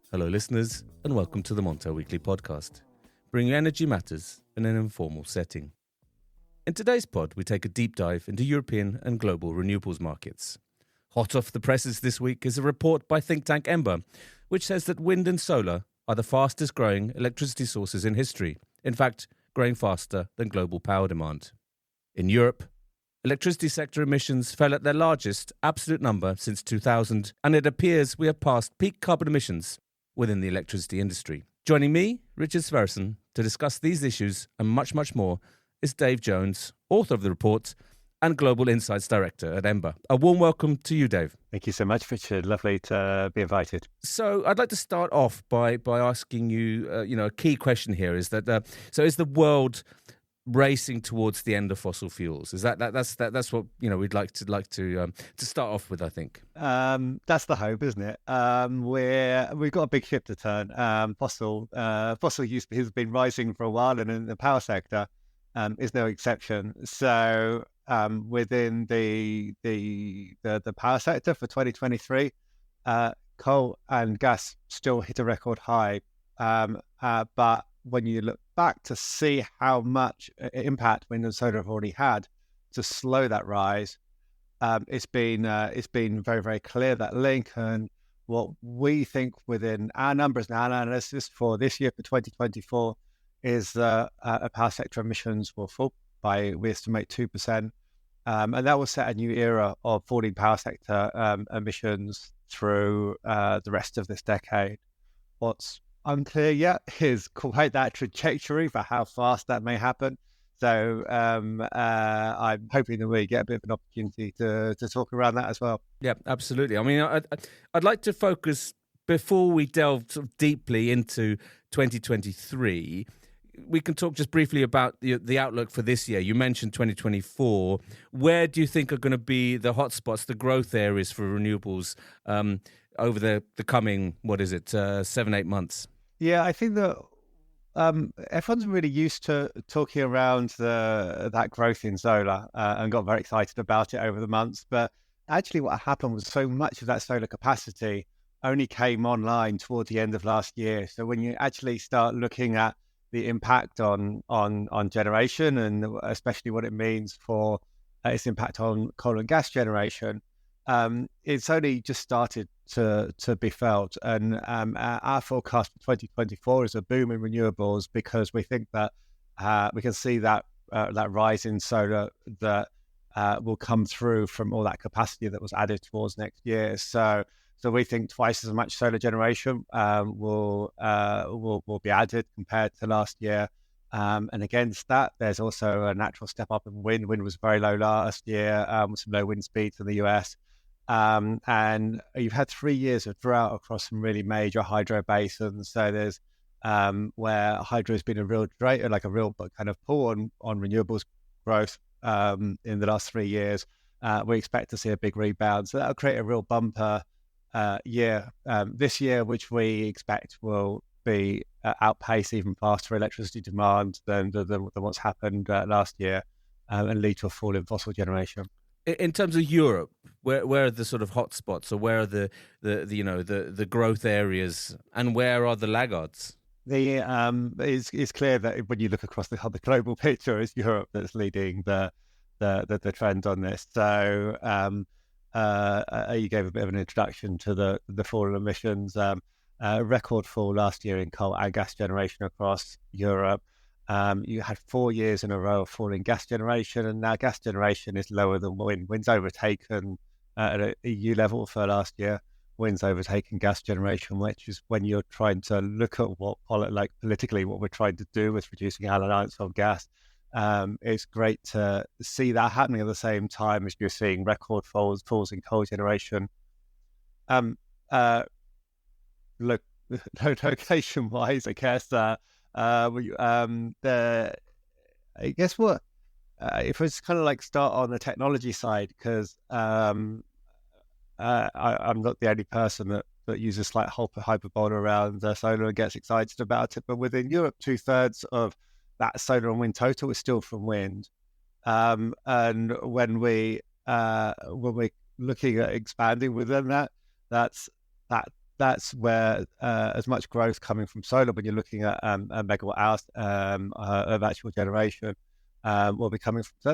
Hello, listeners, and welcome to the Montel Weekly Podcast, bringing energy matters in an informal setting. In today's pod, we take a deep dive into European and global renewables markets. Hot off the presses this week is a report by think tank Ember, which says that wind and solar are the fastest growing electricity sources in history, in fact, growing faster than global power demand. In Europe, electricity sector emissions fell at their largest absolute number since 2000, and it appears we have passed peak carbon emissions within the electricity industry. Joining me, Richard Sverrisson, to discuss these issues and much, much more is Dave Jones, author of the report and Global Insights Director at Ember. A warm welcome to you, Dave. Thank you so much, Richard. Lovely to be invited. So I'd like to start off by asking you, a key question here is that, so is the world racing towards the end of fossil fuels? Is that's what we'd like to start off with? I think that's the hope, isn't it? We've got a big ship to turn. Fossil use has been rising for a while, and in the power sector is no exception. So within the power sector for 2023, coal and gas still hit a record high, but when you look back to see how much impact wind and solar have already had to slow that rise, it's been very, very clear, that link. And what we think within our numbers and our analysis for this year, for 2024, is that power sector emissions will fall by, we estimate, 2%. And that will set a new era of falling power sector emissions through the rest of this decade. What's unclear yet is quite that trajectory for how fast that may happen. So I'm hoping that we get a bit of an opportunity to talk around that as well. Yeah, absolutely. I mean, I'd like to focus, before we delve sort of deeply into 2023, we can talk just briefly about the outlook for this year. You mentioned 2024. Where do you think are going to be the hotspots, the growth areas for renewables over the coming, 7-8 months? Yeah, I think that everyone's really used to talking around that growth in solar and got very excited about it over the months. But actually what happened was so much of that solar capacity only came online toward the end of last year. So when you actually start looking at the impact on generation, and especially what it means for its impact on coal and gas generation, it's only just started to be felt. And our forecast for 2024 is a boom in renewables, because we think that we can see that rise in solar that will come through from all that capacity that was added towards next year. So we think twice as much solar generation will be added compared to last year. And against that, there's also a natural step up in wind. Wind was very low last year, with some low wind speeds in the US. And you've had 3 years of drought across some really major hydro basins. So there's where hydro has been a real kind of pull on renewables growth in the last 3 years. We expect to see a big rebound. So that'll create a real bumper year this year, which we expect will be outpace even faster electricity demand than what's happened last year, and lead to a fall in fossil generation. In terms of Europe, where are the sort of hotspots, or where are the growth areas, and where are the laggards? It's clear that when you look across the global picture, it's Europe that's leading the trend on this. So you gave a bit of an introduction to the fall in emissions. Record fall last year in coal and gas generation across Europe. You had 4 years in a row of falling gas generation, and now gas generation is lower than wind. Wind's overtaken at an EU level for last year. Wind's overtaken gas generation, which is when you're trying to look at politically what we're trying to do with reducing our reliance on gas. It's great to see that happening at the same time as you're seeing record falls in coal generation. Location-wise, I guess if it's kind of like start on the technology side, because I'm not the only person that uses slight hyperbola around solar and gets excited about it. But within Europe, 2/3 of that solar and wind total is still from wind. And when we're looking at expanding within that that's where as much growth coming from solar when you're looking at a megawatt hours of actual generation will be coming from. So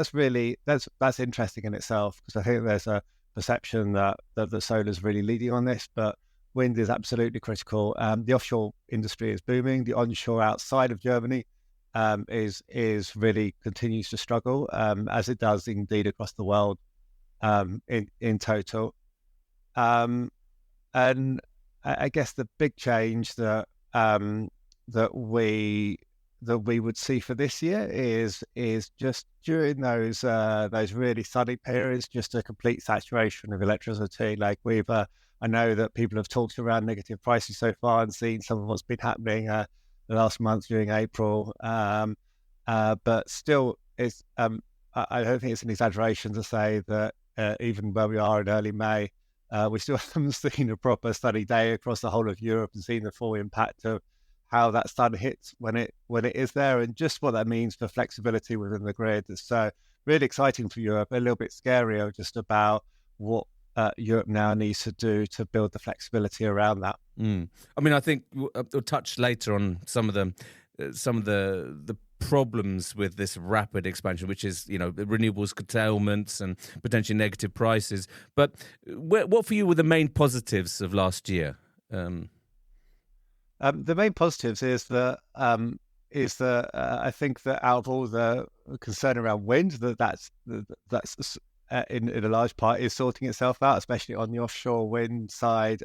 that's interesting in itself, because I think there's a perception that the solar is really leading on this, but wind is absolutely critical. The offshore industry is booming. The onshore outside of Germany is really continues to struggle, as it does indeed across the world in total. And I guess the big change that we would see for this year is just during those really sunny periods, just a complete saturation of electricity. Like I know that people have talked around negative prices so far and seen some of what's been happening the last month during April, but still, it's I don't think it's an exaggeration to say that even where we are in early May, we still haven't seen a proper sunny day across the whole of Europe and seen the full impact of how that sun hits when it is there, and just what that means for flexibility within the grid. So really exciting for Europe, a little bit scarier just about what Europe now needs to do to build the flexibility around that. I mean, I think we'll touch later on some of the problems with this rapid expansion, which is, renewables curtailments and potentially negative prices. But what for you were the main positives of last year? The main positives is that I think that out of all the concern around wind, that's in a large part is sorting itself out, especially on the offshore wind side.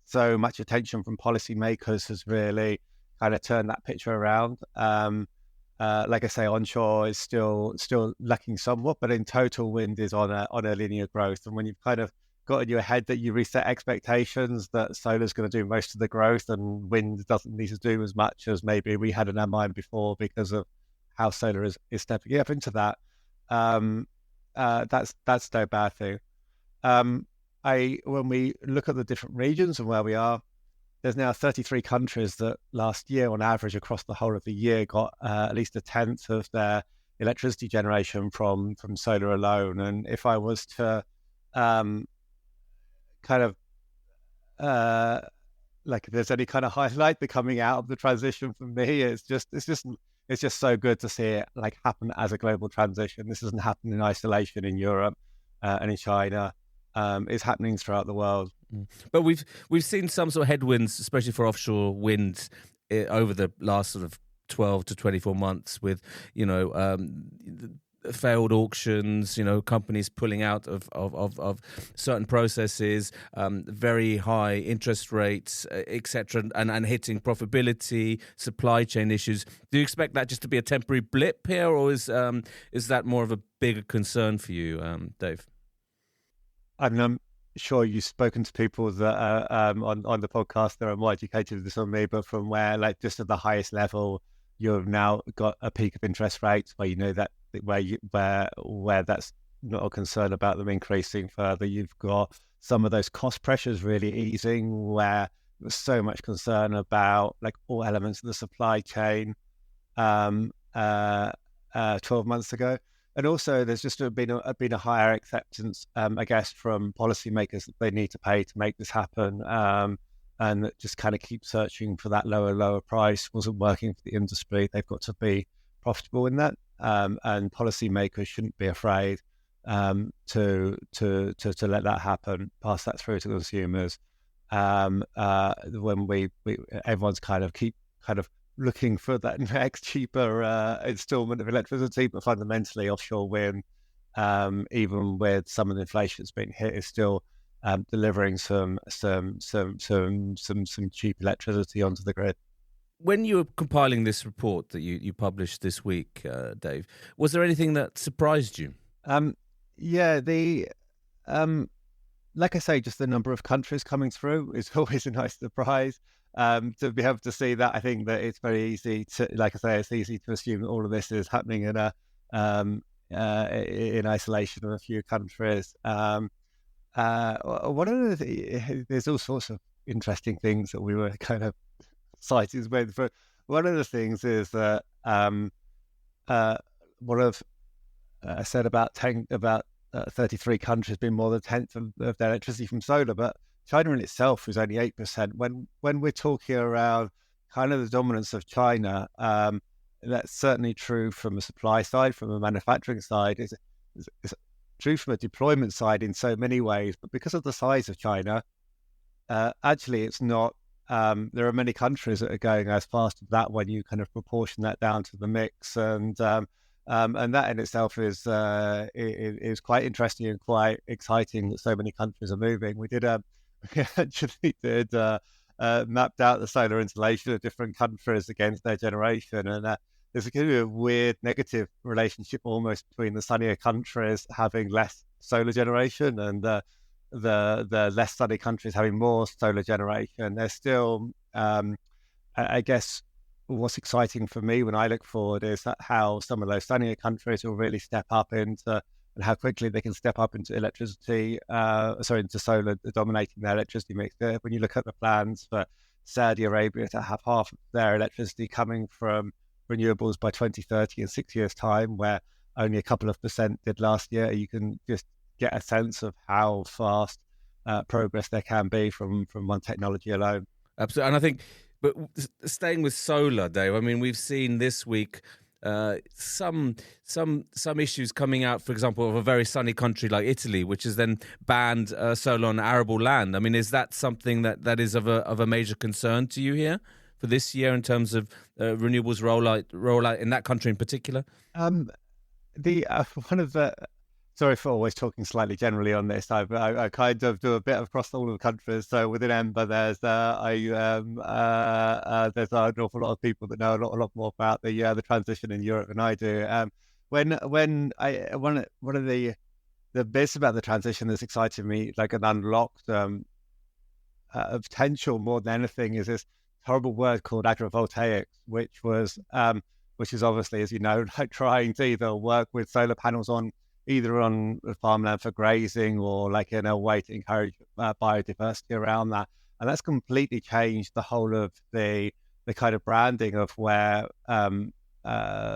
So much attention from policymakers has really kind of turned that picture around. Like I say, onshore is still lacking somewhat, but in total, wind is on a linear growth. And when you've kind of got in your head that you reset expectations that solar's going to do most of the growth and wind doesn't need to do as much as maybe we had in our mind before because of how solar is stepping up into that, that's no bad thing. When we look at the different regions and where we are, there's now 33 countries that last year, on average, across the whole of the year, got at least a tenth of their electricity generation from solar alone. And if I was to like, if there's any kind of highlight that coming out of the transition for me, it's just so good to see it like happen as a global transition. This doesn't happen in isolation in Europe and in China. It's happening throughout the world. But we've seen some sort of headwinds, especially for offshore wind, over the last sort of 12 to 24 months with, failed auctions, companies pulling out of certain processes, very high interest rates, etc., and hitting profitability, supply chain issues. Do you expect that just to be a temporary blip here, or is that more of a bigger concern for you, Dave? I'm sure you've spoken to people that are on the podcast that are more educated than this on me, but from where, like, just at the highest level, you've now got a peak of interest rates where where that's not a concern about them increasing further. You've got some of those cost pressures really easing, where there's so much concern about like all elements of the supply chain 12 months ago. And also, there's just been a higher acceptance, I guess, from policymakers that they need to pay to make this happen, and that just kind of keep searching for that lower price wasn't working for the industry. They've got to be profitable in that, and policymakers shouldn't be afraid to let that happen, pass that through to consumers. When everyone's kind of looking for that next cheaper installment of electricity, but fundamentally offshore wind, even with some of the inflation that's been hit, is still delivering some cheap electricity onto the grid. When you were compiling this report that you published this week, Dave, was there anything that surprised you? Like I say, just the number of countries coming through is always a nice surprise. To be able to see that, I think that it's very easy to, like I say, it's easy to assume that all of this is happening in isolation of a few countries. One of there's all sorts of interesting things that we were kind of cited with, but one of the things is that I said about 33 countries being more than a tenth of their electricity from solar, but China in itself is only 8%. When we're talking around kind of the dominance of China, that's certainly true from a supply side, from a manufacturing side. It's true from a deployment side in so many ways, but because of the size of China, actually it's not. There are many countries that are going as fast as that when you kind of proportion that down to the mix, and that in itself is quite interesting and quite exciting that so many countries are moving. We actually did mapped out the solar installation of different countries against their generation, and there's a kind of weird negative relationship almost between the sunnier countries having less solar generation and the less sunny countries having more solar generation. There's still, I guess, what's exciting for me when I look forward is how some of those sunnier countries will really step up into, and how quickly they can step up into into solar dominating their electricity mix. When you look at the plans for Saudi Arabia to have half of their electricity coming from renewables by 2030 in 6 years' time, where only a couple of percent did last year, you can just get a sense of how fast progress there can be from one technology alone. Absolutely. And I think, but staying with solar, Dave, I mean, we've seen this week some issues coming out, for example, of a very sunny country like Italy, which has then banned solar on arable land. I mean, is that something that is of a major concern to you here for this year in terms of renewables rollout in that country in particular? Sorry for always talking slightly generally on this. I kind of do a bit across all of the countries. So within Ember, there's an awful lot of people that know a lot more about the transition in Europe than I do. One of the bits about the transition that's excited me, like an unlocked potential more than anything, is this horrible word called agrivoltaics, which is obviously, as you know, like trying to either work with solar panels either on farmland for grazing or like in a way to encourage biodiversity around that. And that's completely changed the whole of the kind of branding of where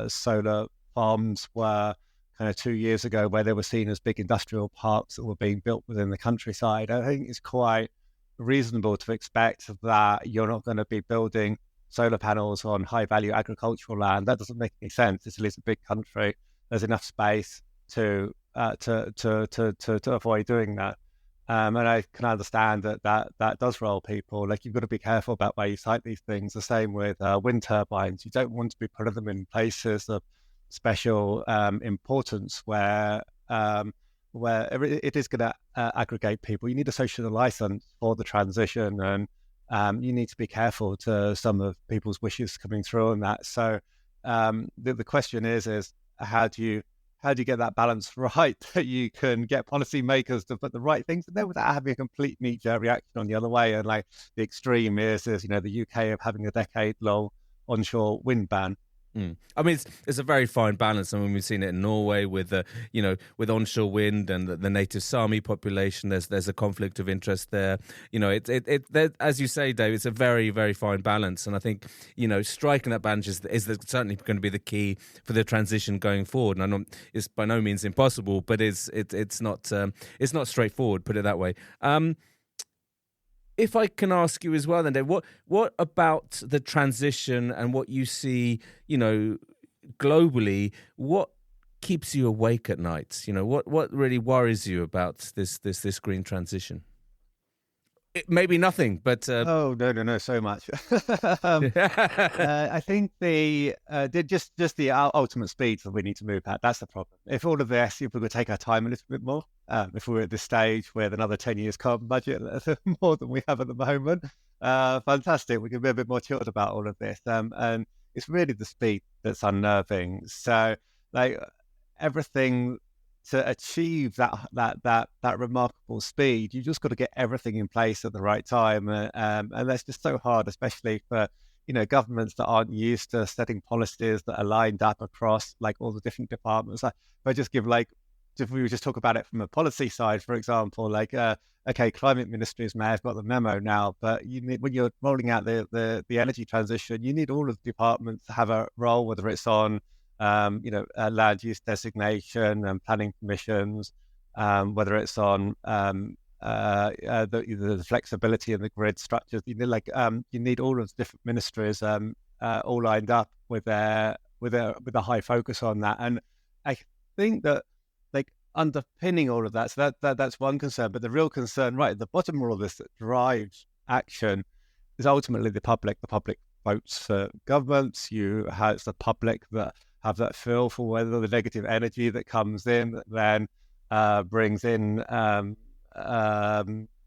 solar farms were kind of 2 years ago, where they were seen as big industrial parks that were being built within the countryside. I think it's quite reasonable to expect that you're not going to be building solar panels on high value agricultural land. That doesn't make any sense. Italy's a big country. There's enough space to avoid doing that, and I can understand that does roll people. Like, you've got to be careful about where you site these things. The same with wind turbines. You don't want to be putting them in places of special importance where it is going to aggregate people. You need a social license for the transition, and you need to be careful to some of people's wishes coming through on that. So the question is how do you get that balance right, that you can get policymakers to put the right things in there without having a complete knee-jerk reaction on the other way? And like the extreme is the UK of having a decade-long onshore wind ban. I mean, it's a very fine balance. I mean, we've seen it in Norway with with onshore wind and the native Sami population. There's a conflict of interest there. As you say, Dave, it's a very, very fine balance. And I think striking that balance is certainly going to be the key for the transition going forward. And I know it's by no means impossible, but it's not straightforward. Put it that way. If I can ask you as well, then, Dave, what about the transition and what you see, globally? What keeps you awake at night? What really worries you about this green transition? Maybe nothing, but no, so much. I think just the ultimate speed that we need to move at. That's the problem. If all of this, if we would take our time a little bit more, if we were at this stage with another 10 years carbon budget, more than we have at the moment, fantastic. We can be a bit more chilled about all of this, and it's really the speed that's unnerving. So, like, everything. To achieve that remarkable speed, you just got to get everything in place at the right time, and that's just so hard, especially for governments that aren't used to setting policies that are lined up across like all the different departments. If we just talk about it from a policy side, for example, okay, climate ministries may have got the memo now, but when you're rolling out the energy transition, you need all of the departments to have a role, whether it's on land use designation and planning permissions, whether it's on the flexibility in the grid structures. You need all of the different ministries all lined up with a high focus on that. And I think that like underpinning all of that, so that's one concern. But the real concern, right at the bottom of all this, that drives action is ultimately the public. The public votes for governments. It's the public that have that feel for whether the negative energy that comes in that then brings in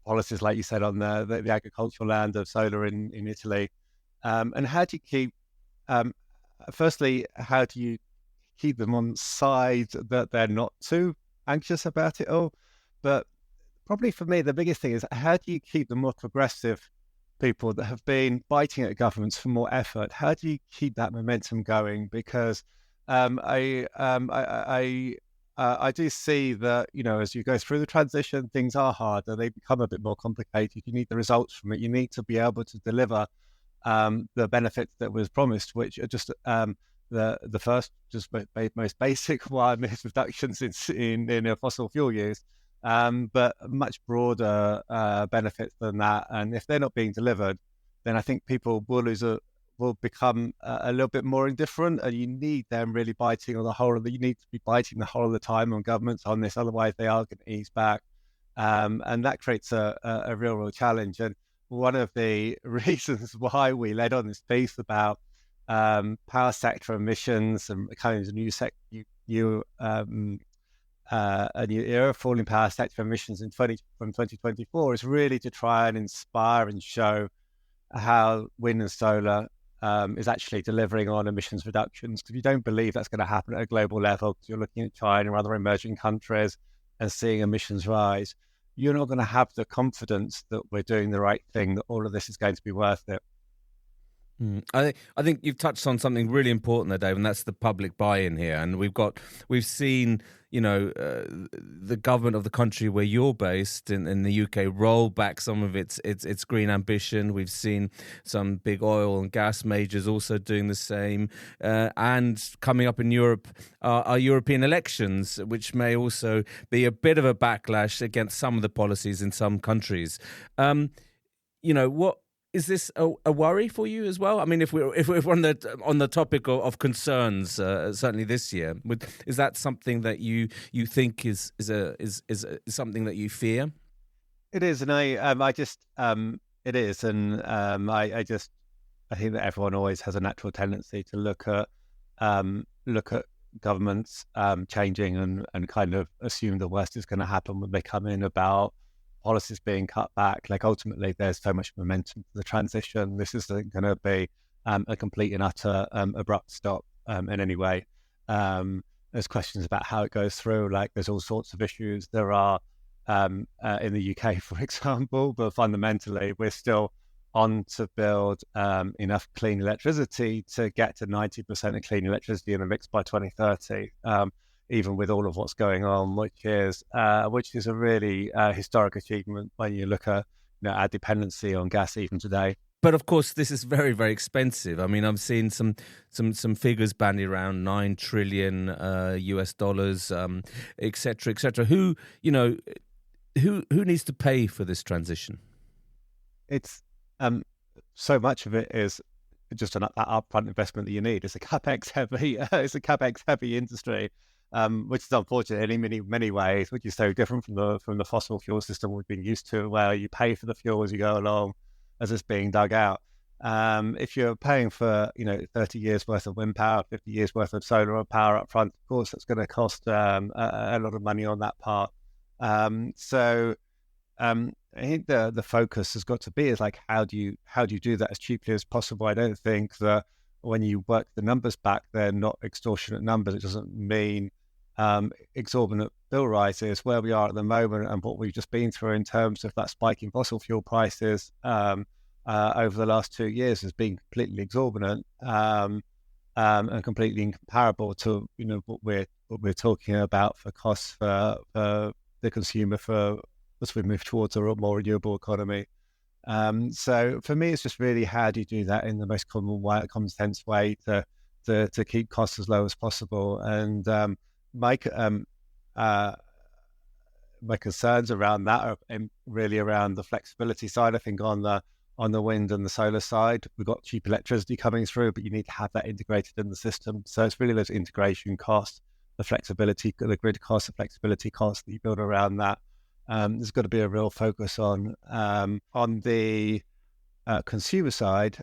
policies, like you said, on the agricultural land of solar in Italy. And how do you keep, firstly, how do you keep them on side that they're not too anxious about it all? But probably for me, the biggest thing is how do you keep the more progressive people that have been biting at governments for more effort? How do you keep that momentum going? Because I do see that, as you go through the transition, things are harder. They become a bit more complicated. You need the results from it. You need to be able to deliver the benefits that was promised, which are just the first, just most basic one is reductions in fossil fuel use, but much broader benefits than that. And if they're not being delivered, then I think people will become a little bit more indifferent, and you need them really biting on the whole of you need to be biting the whole of the time on governments on this, otherwise they are going to ease back, and that creates a real challenge. And one of the reasons why we led on this piece about power sector emissions and kind of a new era, falling power sector emissions from 2024 is really to try and inspire and show how wind and solar is actually delivering on emissions reductions. Because if you don't believe that's going to happen at a global level, because you're looking at China or other emerging countries and seeing emissions rise, you're not going to have the confidence that we're doing the right thing, that all of this is going to be worth it. I think you've touched on something really important there, Dave, and that's the public buy-in here. And we've seen, the government of the country where you're based in the UK roll back some of its green ambition. We've seen some big oil and gas majors also doing the same. And coming up in Europe are European elections, which may also be a bit of a backlash against some of the policies in some countries. What is this a worry for you as well? I mean, if we're on the topic of concerns, certainly this year, is that something that you think is something that you fear? It is, and it is, and I think that everyone always has a natural tendency to look at governments changing and kind of assume the worst is going to happen when they come in about policies being cut back. Like ultimately, there's so much momentum for the transition. This isn't going to be a complete and utter abrupt stop in any way. There's questions about how it goes through. Like there's all sorts of issues. There are in the UK, for example, but fundamentally, we're still on to build enough clean electricity to get to 90% of clean electricity in the mix by 2030. Even with all of what's going on, which is a really historic achievement when you look at our dependency on gas even today. But of course, this is very, very expensive. I mean, I've seen some figures bandied around $9 trillion US dollars, et cetera, et cetera. Who needs to pay for this transition? It's so much of it is just an upfront investment that you need. It's a capex heavy industry. Which is unfortunate in many ways, which is so different from the fossil fuel system we've been used to, where you pay for the fuel as you go along, as it's being dug out. If you're paying for 30 years worth of wind power, 50 years worth of solar power up front, of course, that's going to cost a lot of money on that part. So I think the focus has got to be is like how do you do that as cheaply as possible? I don't think that when you work the numbers back, they're not extortionate numbers. It doesn't mean exorbitant bill rises. Where we are at the moment and what we've just been through in terms of that spike in fossil fuel prices over the last 2 years has been completely exorbitant and completely incomparable to what we're talking about for costs for the consumer as we move towards a more renewable economy. So for me, it's just really how do you do that in the most common sense way to keep costs as low as possible and my concerns around that are really around the flexibility side. I think on the wind and the solar side, we've got cheap electricity coming through, but you need to have that integrated in the system. So it's really those integration costs, the flexibility, the grid costs, the flexibility costs that you build around that. There's got to be a real focus on the consumer side,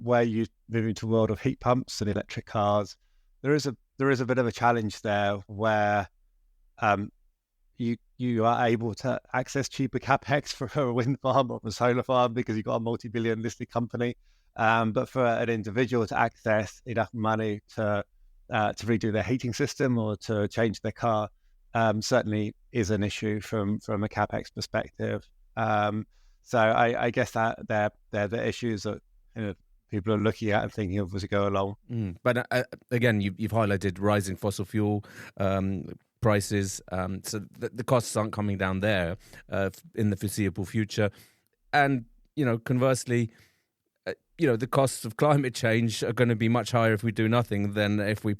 where you move into a world of heat pumps and electric cars. There is a bit of a challenge there where you are able to access cheaper capex for a wind farm or a solar farm because you've got a multi-billion listed company. But for an individual to access enough money to redo their heating system or to change their car certainly is an issue from a capex perspective. So I guess that they're the issues that people are looking at and thinking of as we go along. But again, you've highlighted rising fossil fuel prices, so the costs aren't coming down there in the foreseeable future. And conversely, the costs of climate change are going to be much higher if we do nothing than if we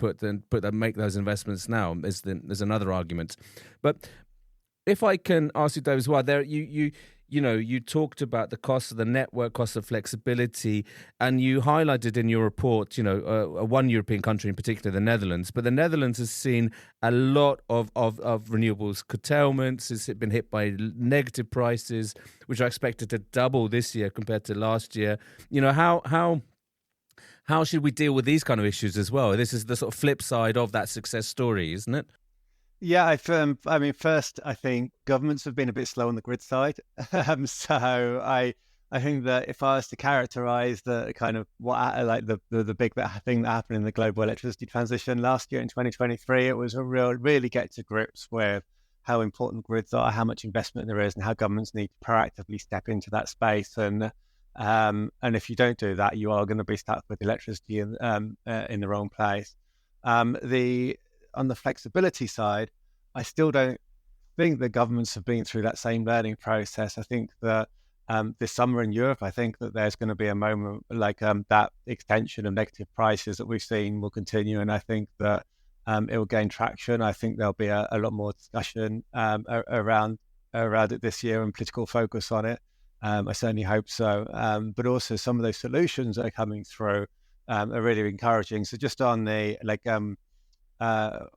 make those investments now. There's another argument. But if I can ask you, Dave, as well, there you talked about the cost of the network, cost of flexibility, and you highlighted in your report, one European country in particular, the Netherlands. But the Netherlands has seen a lot of renewables curtailments. It's been hit by negative prices, which are expected to double this year compared to last year. How should we deal with these kind of issues as well? This is the sort of flip side of that success story, isn't it? Yeah, first, I think governments have been a bit slow on the grid side. So I think that if I was to characterize the kind of the big thing that happened in the global electricity transition last year in 2023, it was really get to grips with how important grids are, how much investment there is, and how governments need to proactively step into that space. And if you don't do that, you are going to be stuck with electricity in the wrong place. On the flexibility side, I still don't think the governments have been through that same learning process. I think that this summer in Europe, I think that there's going to be a moment like that extension of negative prices that we've seen will continue, and I think that it will gain traction. I think there'll be a lot more discussion around it this year and political focus on it. I certainly hope so. But also some of those solutions that are coming through are really encouraging. So just on the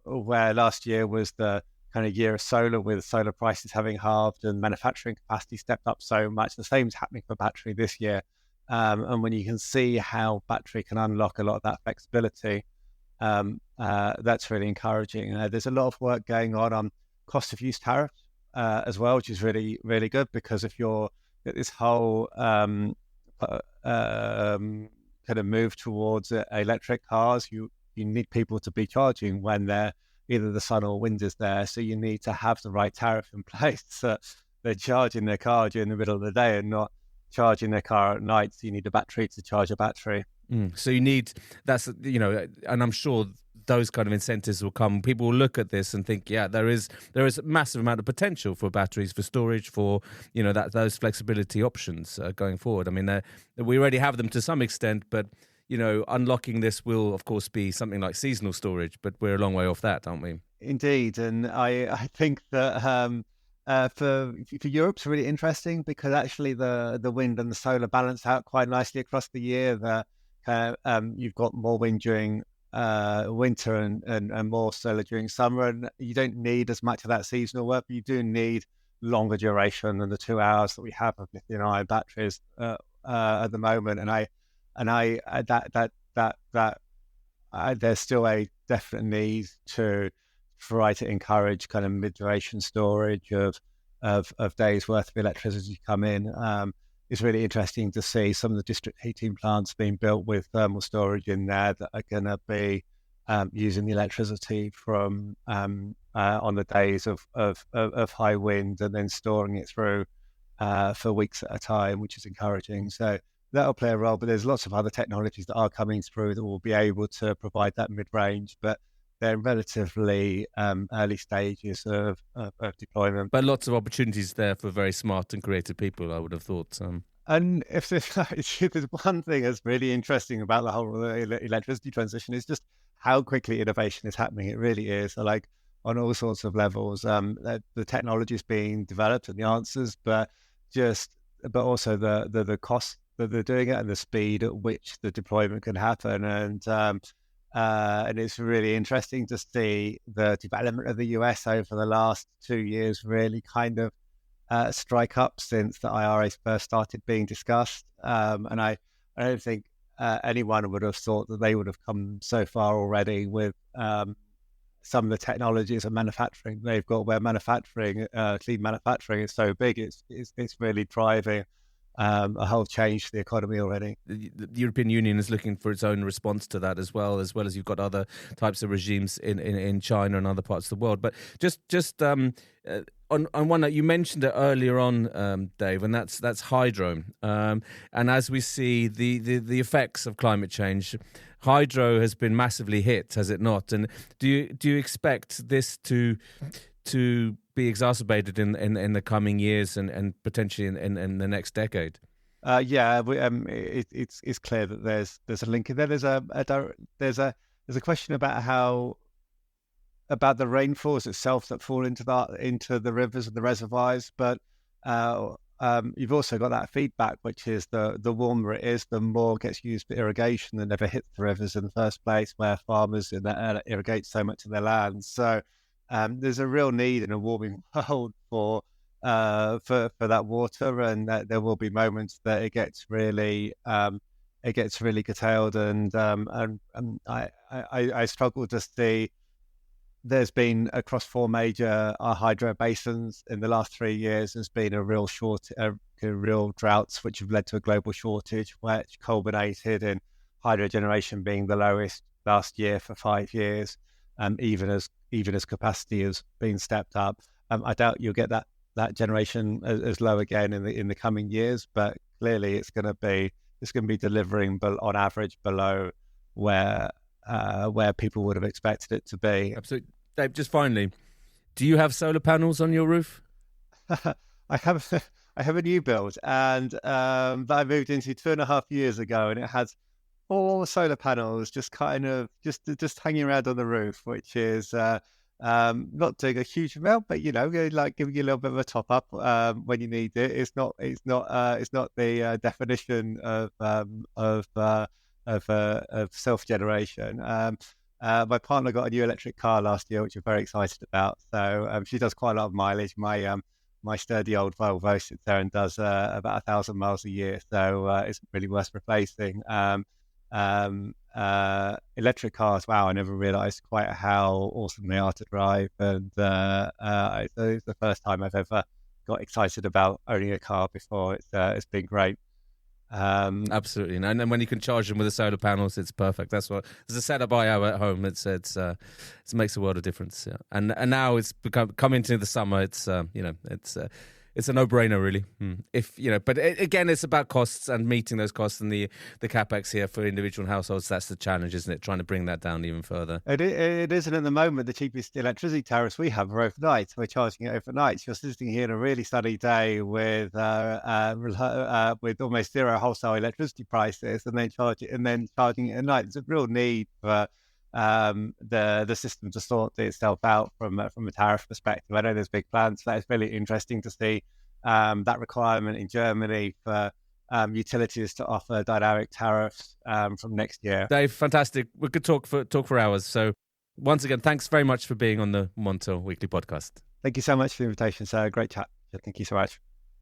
where last year was the kind of year of solar, with solar prices having halved and manufacturing capacity stepped up so much, the same is happening for battery this year. And when you can see how battery can unlock a lot of that flexibility, that's really encouraging. There's a lot of work going on cost of use tariffs as well, which is really, really good, because if you're at this whole kind of move towards electric cars, you need people to be charging when either the sun or wind is there. So you need to have the right tariff in place so they're charging their car during the middle of the day and not charging their car at night. So you need a battery to charge a battery. So you need, and I'm sure those kind of incentives will come. People will look at this and think, yeah, there is a massive amount of potential for batteries, for storage, for those flexibility options going forward. I mean, we already have them to some extent, but unlocking this will, of course, be something like seasonal storage, but we're a long way off that, aren't we? Indeed. And I think that for Europe, it's really interesting because actually the wind and the solar balance out quite nicely across the year. You've got more wind during winter and more solar during summer, and you don't need as much of that seasonal work, but you do need longer duration than the 2 hours that we have of lithium-ion batteries at the moment. There's still a definite need to try to encourage kind of mid-duration storage of days worth of electricity come in. It's really interesting to see some of the district heating plants being built with thermal storage in there that are going to be using the electricity from on the days of high wind and then storing it through for weeks at a time, which is encouraging. So that'll play a role, but there's lots of other technologies that are coming through that will be able to provide that mid-range, but they're relatively early stages of deployment. But lots of opportunities there for very smart and creative people, I would have thought. And if there's one thing that's really interesting about the whole electricity transition, is just how quickly innovation is happening. It really is. So on all sorts of levels. The technology is being developed and the answers, but also the cost that they're doing it and the speed at which the deployment can happen. And it's really interesting to see the development of the US over the last 2 years really kind of strike up since the IRA first started being discussed. And I don't think anyone would have thought that they would have come so far already with some of the technologies and manufacturing they've got, where manufacturing, clean manufacturing is so big, it's really driving a whole change to the economy already. The European Union is looking for its own response to that as well as you've got other types of regimes in China and other parts of the world. But just on one that you mentioned it earlier on, Dave, and that's hydro. And as we see the effects of climate change, hydro has been massively hit, has it not? And do you expect this to be exacerbated in the coming years and potentially in the next decade? It's clear that there's a link in there. There's a question about the rainfalls itself that fall into the rivers and the reservoirs, but you've also got that feedback, which is the warmer it is, the more gets used for irrigation that never hits the rivers in the first place, where farmers irrigate so much of their land. So there's a real need in a warming world for that water, and there will be moments that it gets really curtailed, and I struggle to see. There's been across 4 major hydro basins in the last 3 years. There's been a real droughts, which have led to a global shortage, which culminated in hydro generation being the lowest last year for 5 years. Even as capacity has been stepped up, I doubt you'll get that generation as low again in the coming years. But clearly, it's going to be delivering, but on average below where people would have expected it to be. Absolutely. Dave, just finally, do you have solar panels on your roof? I have a new build, and that I moved into 2.5 years ago, and it has 4 solar panels just kind of just hanging around on the roof, which is not doing a huge amount, but like giving you a little bit of a top up when you need it. It's not the definition of self-generation. My partner got a new electric car last year, which we're very excited about. So she does quite a lot of mileage. My sturdy old Volvo sits there and does about 1,000 miles a year. So it's really worth replacing. Electric cars, wow, I never realised quite how awesome they are to drive. And it's the first time I've ever got excited about owning a car before. It's been great. Absolutely, and then when you can charge them with the solar panels, it's perfect. That's what there's a setup I have at home. It makes a world of difference. Yeah. And now it's come into the summer. It's it's a no-brainer, really. But again, it's about costs and meeting those costs, and the capex here for individual households. That's the challenge, isn't it? Trying to bring that down even further. It isn't at the moment. The cheapest electricity tariffs we have are overnight. We're charging it overnight. So you're sitting here on a really sunny day with almost zero wholesale electricity prices, and then charging it at night. There's a real need for the system to sort itself out from a tariff perspective. I know there's big plans for that. It's really interesting to see that requirement in Germany for utilities to offer dynamic tariffs from next year. Dave, fantastic. We could talk for hours. So once again, thanks very much for being on the Montel Weekly Podcast. Thank you so much for the invitation, sir. Great chat. Thank you so much.